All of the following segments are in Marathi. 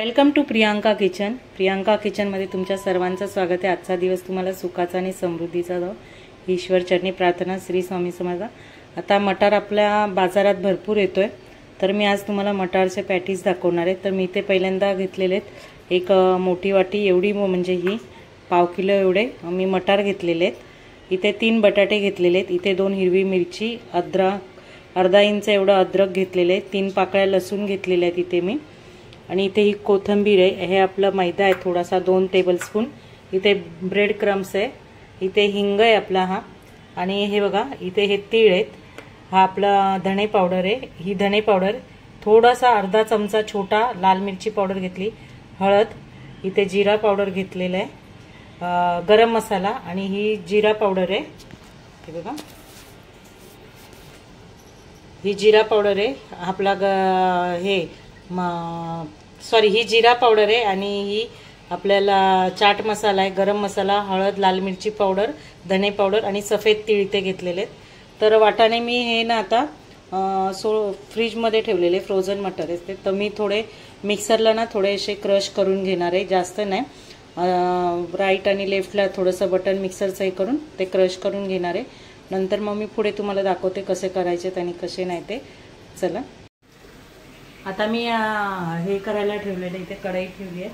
Welcome to Priyanka kitchen. Priyanka किचनमध्ये तुमच्या सर्वांचं स्वागत आहे. आजचा दिवस तुम्हाला सुखाचा आणि समृद्धीचा जाओ. ईश्वर चरणी प्रार्थना. श्री स्वामी समर्थ. आता मटार आपल्या बाजारात भरपूर येतोय, तर मी आज तुम्हाला मटारचे पॅटीस दाखवणार आहे. तर मी इथे पहिल्यांदा घेतलेले आहेत एक मोठी वाटी एवढी, म्हणजे ही पाव किलो एवढे मी मटार घेतलेले आहेत. इथे 3 बटाटे घेतलेले आहेत. इथे 2 हिरवी मिरची, अद्रक अर्धा इंच एवढं अद्रक घेतलेले आहे. 3 पाकळ्या लसूण घेतलेल्या आहेत इथे मी. आणि इथे ही कोथिंबीर आहे. हे आपला मैदा आहे थोडासा 2 टेबलस्पून. इथे ब्रेड क्रम्स आहे. इथे हिंग आहे आपला हा. आणि हे बघा इथे हे तीळ आहेत. हा आपला धणे पावडर आहे. ही धणे पावडर थोडासा अर्धा चमचा छोटा लाल मिरची पावडर घेतली. हळद, इथे जिरा पावडर घेतलेला आहे. गरम मसाला आणि ही जिरा पावडर आहे. हे बघा ही जिरा पावडर आहे. आपला ही जिरा पावडर आहे. आणि ही आपल्याला चाट मसाला आहे, गरम मसाला, हळद, लाल मिरची पावडर, धणे पावडर आणि सफेद तीळ इथे घेतलेले आहेत. तर वाटाणे मी हे ना आता फ्रीजमध्ये ठेवलेले फ्रोझन मटार असते, तर मी थोडे मिक्सरला ना थोडे असे क्रश करून घेणार आहे, जास्त नाही. राईट आणि लेफ्टला थोडंसं बटन मिक्सरचं हे करून ते क्रश करून घेणार आहे. नंतर मग मी पुढे तुम्हाला दाखवते कसे करायचे आणि कसे नाही ते. चला आता मी हे करायला ठेवलेलं इथे कढई ठेवली आहे.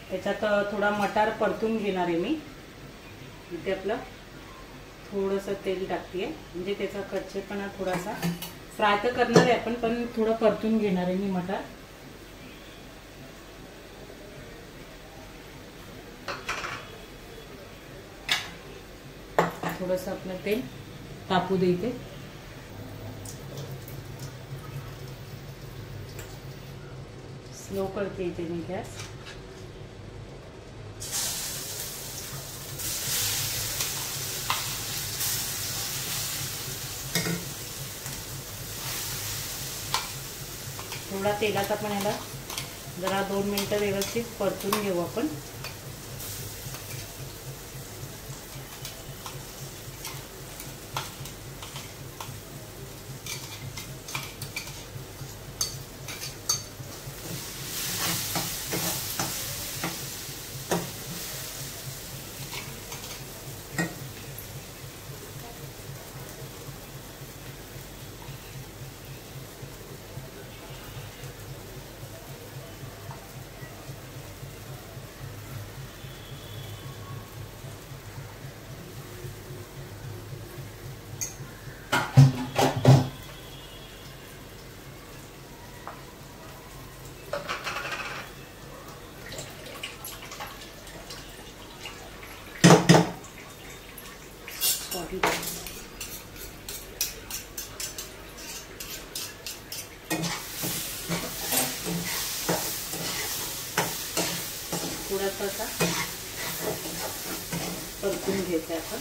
त्याच्यात थोडा मटार परतून घेणार आहे मी. इथे आपलं थोडंसं तेल टाकते, म्हणजे त्याचा कच्चेपणा थोडासा फ्राय तर करणार आहे आपण, पण थोडं परतून घेणार आहे मी मटार. थोडंसं आपलं तेल तापू देते. स्लो करते इथे मी गॅस. थोडा तेलात आपण याला जरा 2 मिनिटं व्यवस्थित परतून घेऊ आपण. थोडासा परतून घ्यायचं आपण.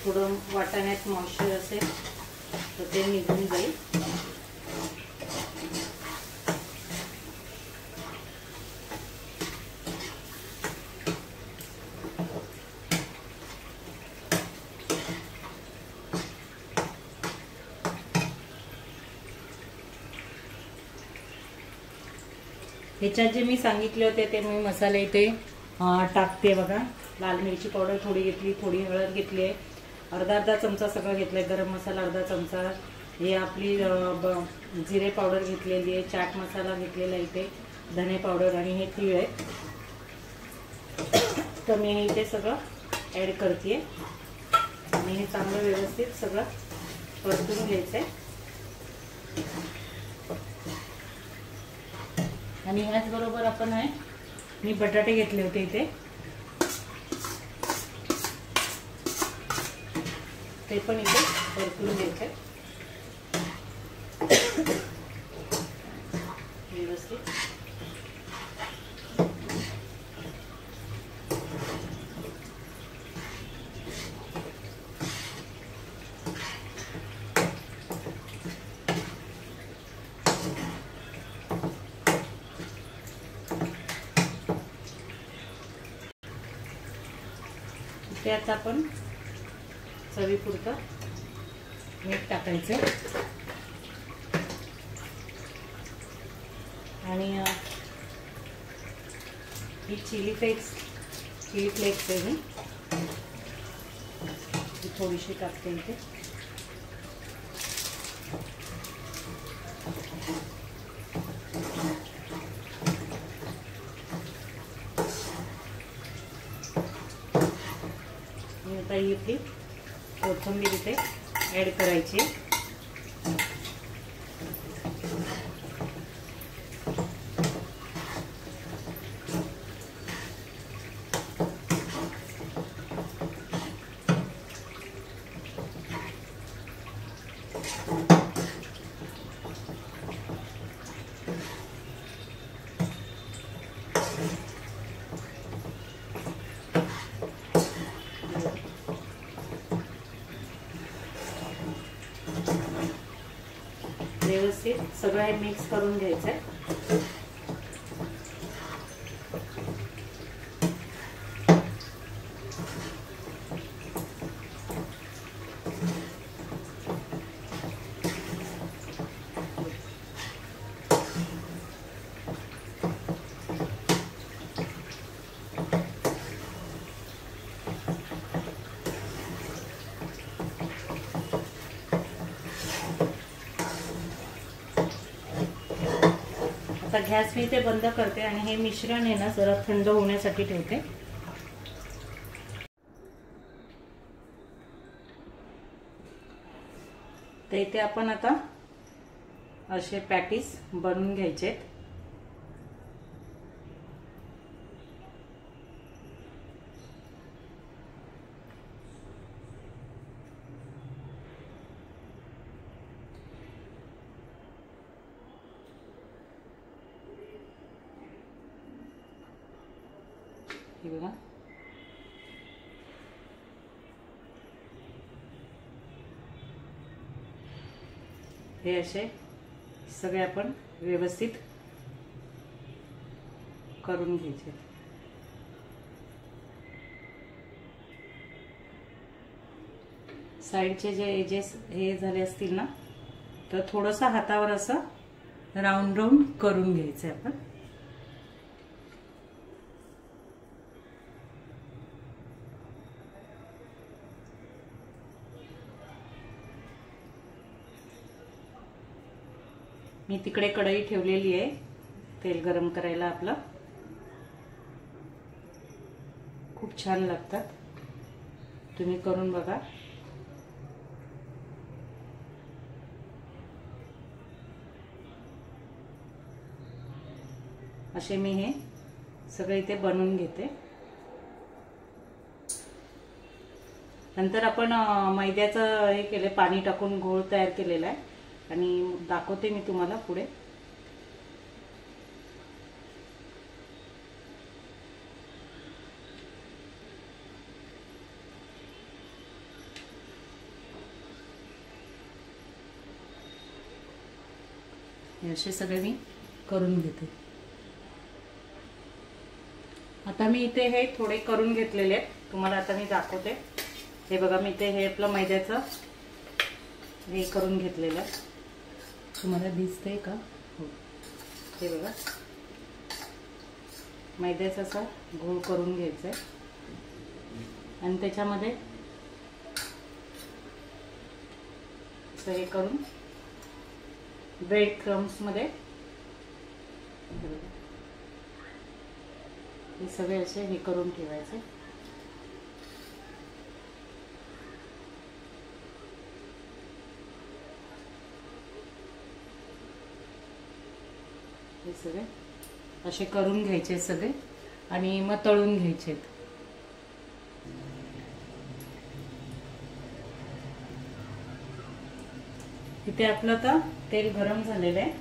थोडं वाटाण्यात मॉइश्चर असेल तर ते निघून जाईल. ह्याच्यात जे मी सांगितले होते ते मी मसाले इथे टाकते बघा. लाल मिरची पावडर थोडी घेतली, थोडी हळद घेतली आहे, अर्धा चमचा सगळं घेतलंय. गरम मसाला अर्धा चमचा, हे आपली जिरे पावडर घेतलेली आहे, चाट मसाला घेतलेला इथे, धणे पावडर आणि हे तीळ आहे. तर मी हे इथे सगळं ॲड करते आणि हे चांगलं व्यवस्थित सगळं परतून घ्यायचं आहे. आणि ह्याचबरोबर आपण मी बटाटे घेतले होते इथे, ते पण इथे परतून घ्यायचे व्यवस्थित. त्यात आपण चवीपुरतं मीठ टाकायचं. आणि ही चिली फ्लेक्स आहे ही थोडीशी टाकते इथे. आता ही आपली कोथिंबीर इथे ॲड करायची. व्यवस्थित सगळं मिक्स करून घ्यायचं आहे. आता गॅस मी इथे बंद करते आणि हे मिश्रण आहे ना जरा थंड होण्यासाठी ठेवते. तर इथे आपण आता असे पॅटीस बनवून घ्यायचे. हे बघा हे असे सगळे आपण व्यवस्थित करून घ्यायचे. साईडचे जे एजेस हे झाले असतील ना तर थोडंसं हातावर असं राऊंड राऊंड करून घ्यायचं आपण. मी तिकडे कढई ठेवलेली आहे तेल गरम करायला आपलं. खूप छान लागतात, तुम्ही करून बघा. असे मी हे सगळे इथे बनवून घेते. नंतर आपण मैद्याचं हे केलं, पाणी टाकून गोळ तयार केलेला आहे आणि दाखवते मी तुम्हाला पुढे. असे सगळे मी करून घेते. आता मी इथे हे थोडे करून घेतलेले आहेत, तुम्हाला आता मी दाखवते. हे बघा मी इथे हे आपलं मैद्याचं हे करून घेतलेलं आहे. तुम्हाला दिसतंय का? हो, हे बघा मैद्याचा असा गोळ करून घ्यायचा आहे आणि त्याच्यामध्ये असं हे करून ब्रेड क्रम्स मध्ये हे सगळे असे हे करून ठेवायचे. हे सगळे असे करून घ्यायचे सगळे आणि मग तळून घ्यायचे. इथे आपलं आता तेल गरम झालेलं आहे.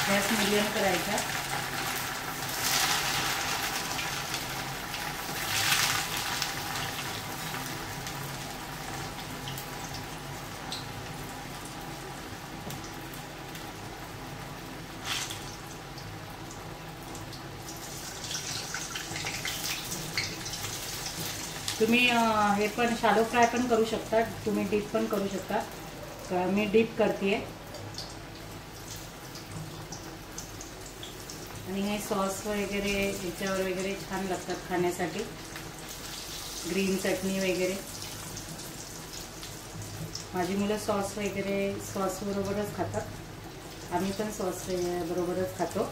गॅस मीडियम करायचा. तुम्ही हे पण शालो फ्राय पण करू शकता, तुम्ही डीप पण करू शकता। मी डीप करते आणि हे सॉस वगैरे याच्यावर वगैरे छान लागतात खाण्यासाठी, ग्रीन चटणी वगैरे। माझी मुलं सॉस वगैरे सॉस बरोबरच खातात, आम्ही पण सॉस बरोबरच खातो।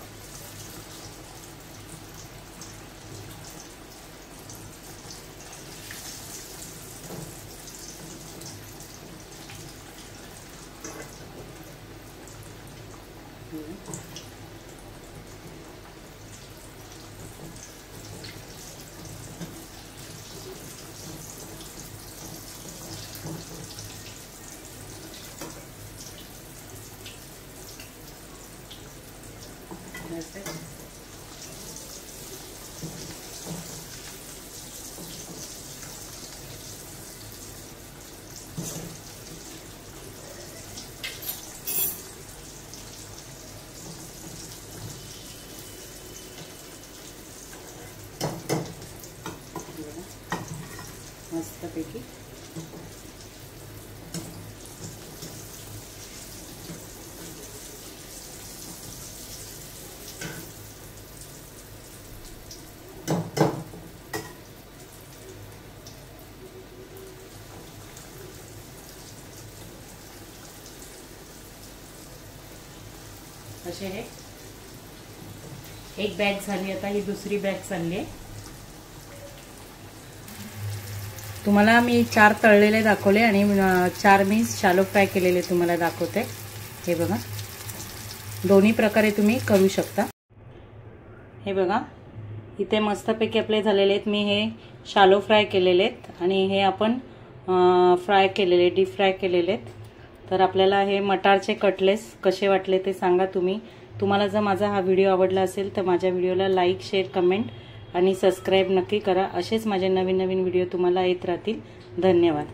मस्तपैकी असे हे एक बॅच झाली, आता ही दुसरी बॅच चालली आहे। तुम्हाला मी 4 तळलेले दाखवले आणि 4 मी शालो फ्राय केलेले तुम्हाला दाखवते। हे बघा, दोन्ही प्रकारे तुम्ही करू शकता। हे बघा, इथे मस्तपैकी आपले झालेले आहेत। मी हे शालो फ्राय केलेले आहेत आणि हे आपण फ्राय केलेले, डीप फ्राय केलेले आहेत। तर आपल्याला हे मटारचे कटलेट्स कसे वाटले ते सांगा तुम्ही। तुम्हाला जर माझा हा व्हिडिओ आवडला असेल तर माझ्या व्हिडिओला लाईक, शेअर, कमेंट आणि सबस्क्राईब नक्की करा। असेच माझे नवीन नवीन व्हिडिओ तुम्हाला येत राहतील। धन्यवाद।